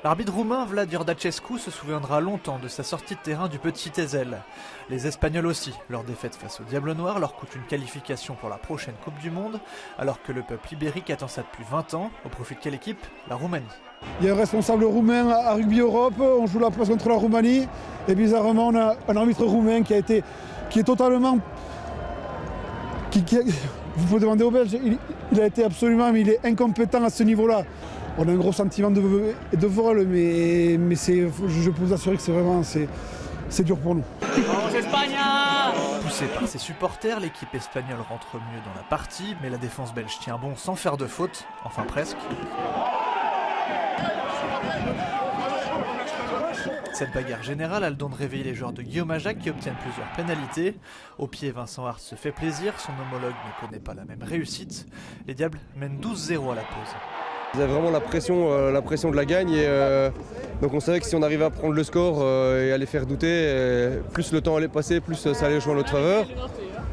L'arbitre roumain Vlad Iordacescu se souviendra longtemps de sa sortie de terrain du petit Ezel. Les Espagnols aussi, leur défaite face au Diable Noir leur coûte une qualification pour la prochaine Coupe du Monde, alors que le peuple ibérique attend ça depuis 20 ans, au profit de quelle équipe? La Roumanie. Il y a un responsable roumain à Rugby Europe, on joue la place contre la Roumanie, et bizarrement on a un arbitre roumain qui est totalement... vous pouvez demander aux Belges, il a été absolument, mais il est incompétent à ce niveau-là. On a un gros sentiment de vol, mais je peux vous assurer que c'est dur pour nous. Poussée par ses supporters, l'équipe espagnole rentre mieux dans la partie, mais la défense belge tient bon sans faire de faute, enfin presque. Cette bagarre générale a le don de réveiller les joueurs de Guillaume Ajac qui obtiennent plusieurs pénalités. Au pied, Vincent Hart se fait plaisir, son homologue ne connaît pas la même réussite. Les Diables mènent 12-0 à la pause. Ils avaient vraiment la pression de la gagne et donc on savait que si on arrivait à prendre le score et à les faire douter, plus le temps allait passer, plus ça allait jouer en notre faveur.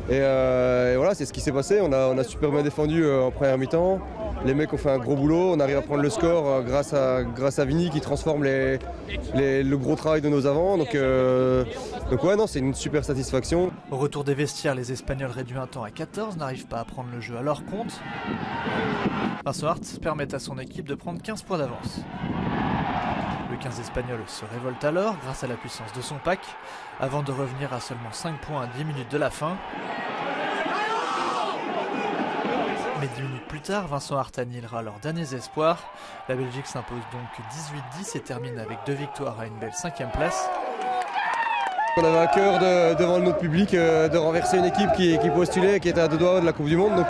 Et voilà, c'est ce qui s'est passé. On a super bien défendu en première mi-temps. Les mecs ont fait un gros boulot, on arrive à prendre le score grâce à Vini qui transforme le gros travail de nos avants. Donc ouais, non, c'est une super satisfaction. Au retour des vestiaires, les Espagnols réduits un temps à 14 n'arrivent pas à prendre le jeu à leur compte. Vincent Hart permet à son équipe de prendre 15 points d'avance. Le 15 espagnol se révolte alors grâce à la puissance de son pack, avant de revenir à seulement 5 points à 10 minutes de la fin. Mais 10 minutes plus tard, Vincent Hart annihilera leurs derniers espoirs. La Belgique s'impose donc 18-10 et termine avec 2 victoires à une belle 5e place. On avait à cœur devant notre public de renverser une équipe qui postulait, qui était à 2 doigts de la Coupe du Monde. Donc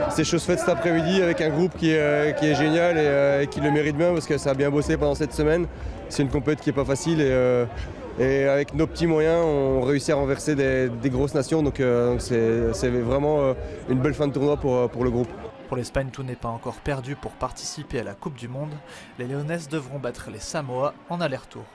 c'est chose faite cet après-midi avec un groupe qui est génial et qui le mérite bien parce que ça a bien bossé pendant cette semaine. C'est une compète qui n'est pas facile et avec nos petits moyens, on réussit à renverser des grosses nations. Donc c'est vraiment une belle fin de tournoi pour le groupe. Pour l'Espagne, tout n'est pas encore perdu pour participer à la Coupe du Monde. Les Léonaises devront battre les Samoa en aller-retour.